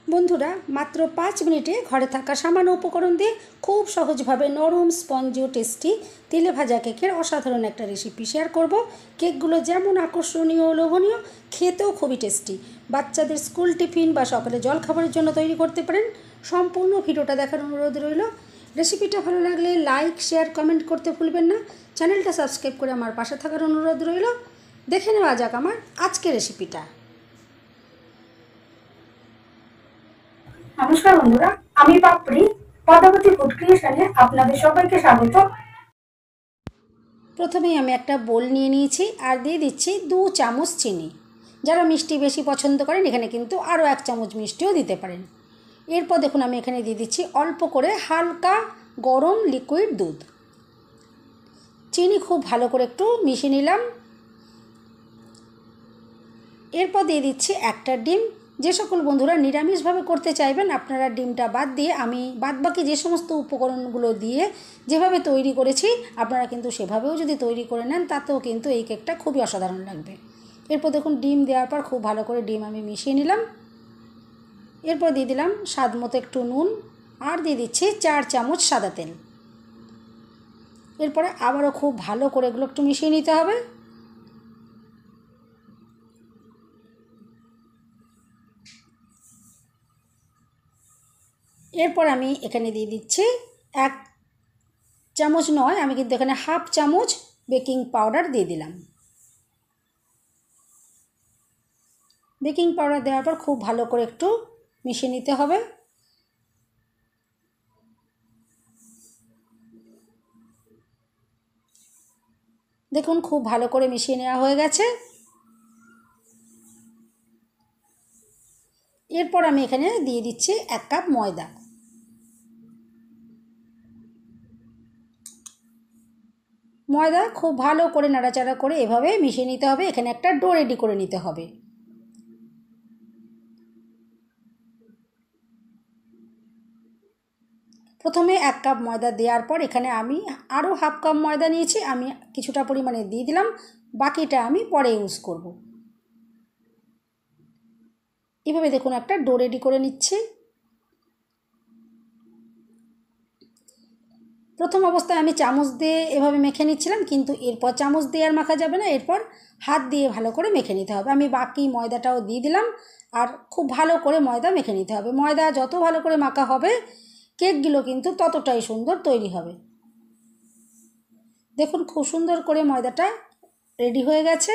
বন্ধুরা মাত্র 5 মিনিটে ঘরে থাকা সামান্য উপকরণ দিয়ে খুব সহজভাবে নরম স্পঞ্জি ও টেস্টি তেলে ভাজা কেকের অসাধারণ একটা রেসিপি শেয়ার করব। কেকগুলো যেমন আকর্ষণীয় ও লোভনীয়, খেতেও খুবই টেস্টি। বাচ্চাদের স্কুল টিফিন বা সকালে জলখাবারের জন্য তৈরি করতে পারেন। সম্পূর্ণ ভিডিওটা দেখার অনুরোধ রইল। রেসিপিটা ভালো লাগলে লাইক, শেয়ার, কমেন্ট করতে ভুলবেন না। চ্যানেলটা সাবস্ক্রাইব করে আমার পাশে থাকার অনুরোধ রইল। দেখে নেওয়া যাক আমার আজকের রেসিপিটা। নমস্কার বন্ধুরা, আমি পাপড়ি পদ্মাবতী ফুড ক্রিয়েশনে আপনাদের সবাইকে স্বাগত। প্রথমেই আমি একটা বোল নিয়ে নিয়েছি আর দিয়ে দিচ্ছি 2 চামচ চিনি। যারা মিষ্টি বেশি পছন্দ করেন এখানে কিন্তু আরও 1 চামচ মিষ্টিও দিতে পারেন। এরপর দেখুন আমি এখানে দিয়ে দিচ্ছি অল্প করে হালকা গরম লিকুইড দুধ। চিনি খুব ভালো করে একটু মিশিয়ে নিলাম। এরপর দিয়ে দিচ্ছি একটা ডিম। যে সকল বন্ধুরা নিরামিষভাবে করতে চাইবেন আপনারা ডিমটা বাদ দিয়ে আমি বাদবাকি যে সমস্ত উপকরণগুলো দিয়ে যেভাবে তৈরি করেছি আপনারা কিন্তু সেভাবেও যদি তৈরি করে নেন তাতেও কিন্তু এই কেকটা খুবই অসাধারণ লাগবে। এরপর দেখুন ডিম দেওয়ার পর খুব ভালো করে ডিম আমি মিশিয়ে নিলাম। এরপর দিয়ে দিলাম স্বাদ মতো একটু নুন আর দিয়ে দিচ্ছি 4 চামচ সাদা তেল। এরপরে আবারও খুব ভালো করে এগুলো একটু মিশিয়ে নিতে হবে। এরপর আমি এখানে দিয়ে দিচ্ছি 1 চামচ নয়, আমি কিন্তু এখানে হাফ চামচ বেকিং পাউডার দিয়ে দিলাম। বেকিং পাউডার দেওয়ার পর খুব ভালো করে একটু মিশিয়ে নিতে হবে। দেখুন খুব ভালো করে মিশিয়ে নেওয়া হয়ে গেছে। এরপর আমি এখানে দিয়ে দিচ্ছি 1 কাপ ময়দা। ময়দা খুব ভালো করে নাড়াচাড়া করে এভাবে মিশিয়ে নিতে হবে। এখানে একটা ডো রেডি করে নিতে হবে। প্রথমে 1 কাপ ময়দা দেওয়ার পর এখানে আমি আরও হাফ কাপ ময়দা নিয়েছি, আমি কিছুটা পরিমাণে দিয়ে দিলাম, বাকিটা আমি পরে ইউজ করব। এভাবে দেখুন একটা ডো রেডি করে নিচ্ছি। প্রথম অবস্থায় আমি চামচ দিয়ে এভাবে মেখে নিচ্ছিলাম, কিন্তু এরপর চামচ দিয়ে আর মাখা যাবে না, এরপর হাত দিয়ে ভালো করে মেখে নিতে হবে। আমি বাকি ময়দাটাও দিয়ে দিলাম আর খুব ভালো করে ময়দা মেখে নিতে হবে। ময়দা যত ভালো করে মাখা হবে কেকগুলো কিন্তু ততটাই সুন্দর তৈরি হবে। দেখুন খুব সুন্দর করে ময়দাটা রেডি হয়ে গেছে।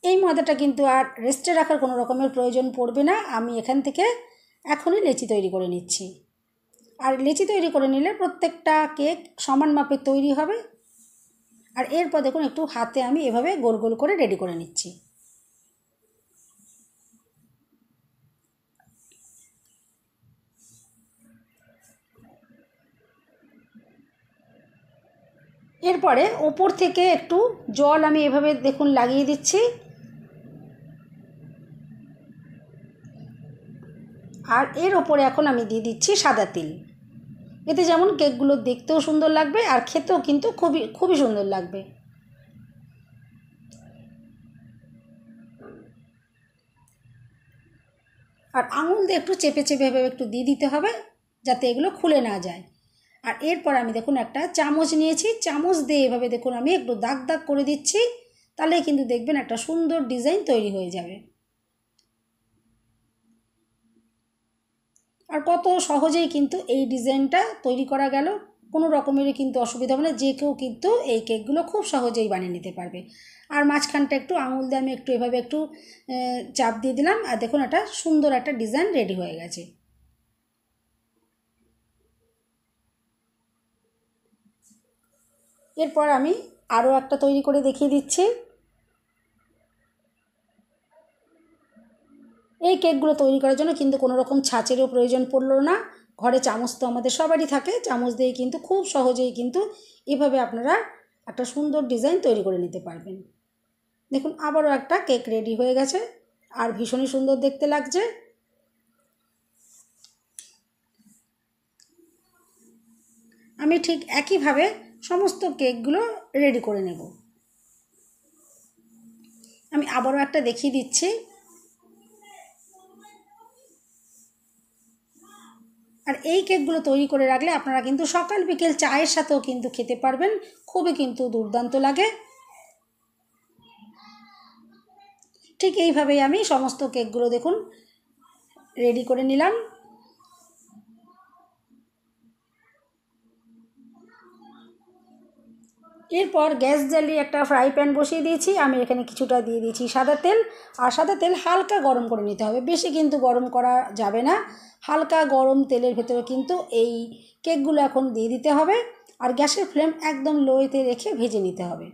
এই ময়দাটা কিন্তু আর রেস্টে রাখার কোনো রকমের প্রয়োজন পড়বে না। আমি এখান থেকে এখনই লেচি তৈরি করে নিচ্ছি। আর লেচি তৈরি করে নিলে প্রত্যেকটা কেক সমান মাপের তৈরি হবে। আর এরপর দেখুন একটু হাতে আমি এভাবে গোল গোল করে রেডি করে নিচ্ছি। এরপরে ওপর থেকে একটু জল আমি এভাবে দেখুন লাগিয়ে দিচ্ছি। আর এর ওপরে এখন আমি দিয়ে দিচ্ছি সাদা তিল। এতে যেমন কেকগুলো দেখতেও সুন্দর লাগবে আর খেতেও কিন্তু খুবই সুন্দর লাগবে। আর আঙুল দিয়ে একটু চেপে চেপে এভাবে একটু দিয়ে দিতে হবে যাতে এগুলো খুলে না যায়। আর এরপর আমি দেখুন একটা চামচ নিয়েছি, চামচ দিয়ে এভাবে দেখুন আমি একটু দাগ দাগ করে দিচ্ছি, তাহলে কিন্তু দেখবেন একটা সুন্দর ডিজাইন তৈরি হয়ে যাবে। আর কত সহজেই কিন্তু এই ডিজাইনটা তৈরি করা গেল, কোনো রকমেরই কিন্তু অসুবিধা হবে না, যে কেউ কিন্তু এই কেকগুলো খুব সহজেই বানিয়ে নিতে পারবে। আর মাঝখানটা একটু আঙুল দিয়ে আমি একটু এভাবে একটু চাপ দিয়ে দিলাম আর দেখুন একটা সুন্দর একটা ডিজাইন রেডি হয়ে গেছে। এরপর আমি আরও একটা তৈরি করে দেখিয়ে দিচ্ছি। এই কেকগুলো তৈরি করার জন্য কিন্তু কোনো রকম ছাঁচেরও প্রয়োজন পড়লো না। ঘরে চামচ তো আমাদের সবারই থাকে, চামচ দিয়ে কিন্তু খুব সহজেই কিন্তু এভাবে আপনারা একটা সুন্দর ডিজাইন তৈরি করে নিতে পারবেন। দেখুন আবারও একটা কেক রেডি হয়ে গেছে আর ভীষণই সুন্দর দেখতে লাগছে। আমি ঠিক একইভাবে সমস্ত কেকগুলো রেডি করে নেব। আমি আবারও একটা দেখিয়ে দিচ্ছি। আর এই কেকগুলো তৈরি করে রাখলে আপনারা কিন্তু সকাল বিকেল চায়ের সাথেও কিন্তু খেতে পারবেন, খুবই কিন্তু দুর্দান্ত লাগে। ঠিক এইভাবেই আমি সমস্ত কেকগুলো দেখুন রেডি করে নিলাম। এরপর গ্যাস জ্বালিয়ে একটা ফ্রাই প্যান বসিয়ে দিয়েছি। আমি এখানে কিছুটা দিয়ে দিয়েছি সাদা তেল, আর সাদা তেল হালকা গরম করে নিতে হবে, বেশি কিন্তু গরম করা যাবে না। হালকা গরম তেলের ভেতরে কিন্তু এই কেকগুলো এখন দিয়ে দিতে হবে, আর গ্যাসের ফ্লেম একদম লোতে রেখে ভেজে নিতে হবে।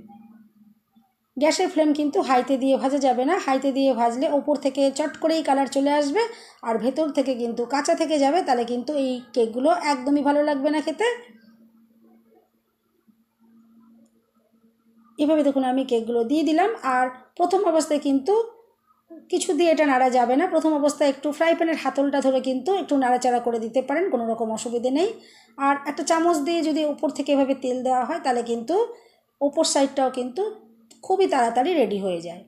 গ্যাসের ফ্লেম কিন্তু হাইতে দিয়ে ভাজা যাবে না, হাইতে দিয়ে ভাজলে ওপর থেকে চট করেই কালার চলে আসবে আর ভেতর থেকে কিন্তু কাঁচা থেকে যাবে, তাহলে কিন্তু এই কেকগুলো একদমই ভালো লাগবে না খেতে। এভাবে দেখুন আমি কেকগুলো দিয়ে দিলাম। আর প্রথম অবস্থায় কিন্তু কিছু দিয়ে এটা নাড়া যাবে না, প্রথম অবস্থায় একটু ফ্রাই প্যানের হাতলটা ধরে কিন্তু একটু নাড়াচাড়া করে দিতে পারেন, কোনো রকম অসুবিধে নেই। আর একটা চামচ দিয়ে যদি উপর থেকে এভাবে তেল দেওয়া হয় তাহলে কিন্তু ওপর সাইডটাও কিন্তু খুবই তাড়াতাড়ি রেডি হয়ে যায়।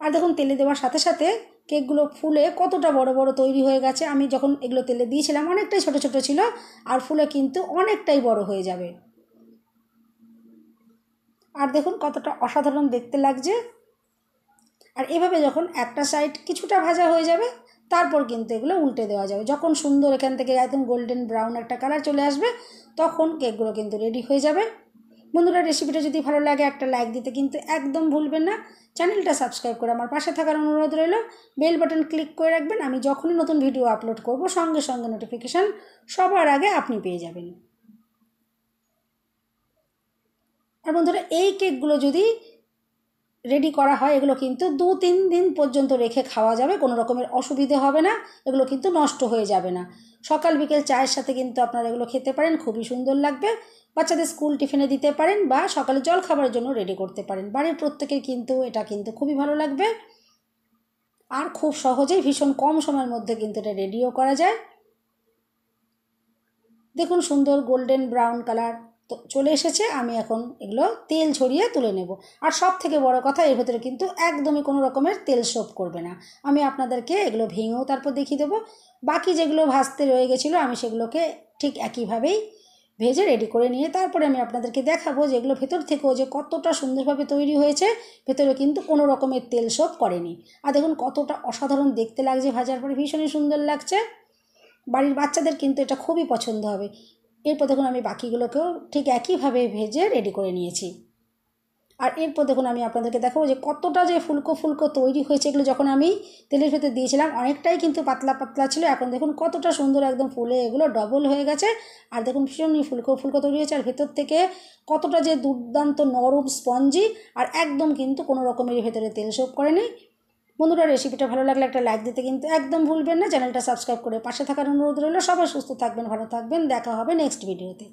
আর দেখুন তেলে দেওয়ার সাথে সাথে কেকগুলো ফুলে কতটা বড় বড় তৈরি হয়ে গেছে। আমি যখন এগুলো তেলে দিয়েছিলাম অনেকটাই ছোট ছোট ছিল, আর ফুলে কিন্তু অনেকটাই বড় হয়ে যাবে। আর দেখুন কতটা অসাধারণ দেখতে লাগছে। আর এভাবে যখন একটা সাইড কিছুটা ভাজা হয়ে যাবে তারপর কিন্তু এগুলো উল্টে দেওয়া যাবে। যখন সুন্দর এখান থেকে একদম গোল্ডেন ব্রাউন একটা কালার চলে আসবে তখন কেকগুলো কিন্তু রেডি হয়ে যাবে। বন্ধুরা, রেসিপিটা যদি ভালো লাগে একটা লাইক দিতে কিন্তু একদম ভুলবেন না। চ্যানেলটা সাবস্ক্রাইব করে আমার পাশে থাকার অনুরোধ রইল। বেল বাটন ক্লিক করে রাখবেন, আমি যখনই নতুন ভিডিও আপলোড করব সঙ্গে সঙ্গে নোটিফিকেশান সবার আগে আপনি পেয়ে যাবেন। আর বন্ধুরা, এই কেকগুলো যদি রেডি করা হয় এগুলো কিন্তু 2-3 দিন পর্যন্ত রেখে খাওয়া যাবে, কোনো রকমের অসুবিধে হবে না, এগুলো কিন্তু নষ্ট হয়ে যাবে না। সকাল বিকেল চায়ের সাথে কিন্তু আপনারা এগুলো খেতে পারেন, খুবই সুন্দর লাগবে। বাচ্চাদের স্কুল টিফিনে দিতে পারেন বা সকালে জল খাবারের জন্য রেডি করতে পারেন। বাড়ির প্রত্যেকের কিন্তু এটা কিন্তু খুবই ভালো লাগবে, আর খুব সহজেই ভীষণ কম সময়ের মধ্যে কিন্তু এটা রেডিও করা যায়। দেখুন সুন্দর গোল্ডেন ব্রাউন কালার চলে এসেছে। আমি এখন এগুলো তেল ঝরিয়ে তুলে নেব। আর সব থেকে বড় কথা, এর ভেতরে কিন্তু একদমই কোনো রকমের তেল সোপ করবে না। আমি আপনাদেরকে এগুলো ভেঙেও তারপর দেখিয়ে দেবো। বাকি যেগুলো ভাজতে রয়ে গেছিলো আমি সেগুলোকে ঠিক একইভাবেই ভেজে রেডি করে নিয়ে তারপরে আমি আপনাদেরকে দেখাবো যে এগুলো ভেতর থেকেও যে কতটা সুন্দরভাবে তৈরি হয়েছে, ভেতরে কিন্তু কোনো রকমের তেল সোপ করেনি। আর দেখুন কতটা অসাধারণ দেখতে লাগছে, ভাজার পরে ভীষণই সুন্দর লাগছে। বাড়ির বাচ্চাদের কিন্তু এটা খুবই পছন্দ হবে। এরপর দেখুন আমি বাকিগুলোকেও ঠিক একইভাবে ভেজে রেডি করে নিয়েছি। আর এরপর দেখুন আমি আপনাদেরকে দেখাবো যে কতটা যে ফুলকো ফুলকো তৈরি হয়েছে। এগুলো যখন আমি তেলের ভেতর দিয়েছিলাম অনেকটাই কিন্তু পাতলা পাতলা ছিল, এখন দেখুন কতটা সুন্দর একদম ফুলে এগুলো ডবল হয়ে গেছে। আর দেখুন ভীষণই ফুলকো ফুলকো তৈরি হয়েছে, আর ভেতর থেকে কতটা যে দুর্দান্ত নরম স্পঞ্জি, আর একদম কিন্তু কোনো রকমের ভেতরে তেল সোপ করেনি। বন্ধুরা, রেসিপিটা ভালো লাগলে একটা লাইক দিতে কিন্তু একদম ভুলবেন না। চ্যানেলটা সাবস্ক্রাইব করে পাশে থাকার অনুরোধ রইল। সবাই সুস্থ থাকবেন, ভালো থাকবেন, দেখা হবে নেক্সট ভিডিওতে।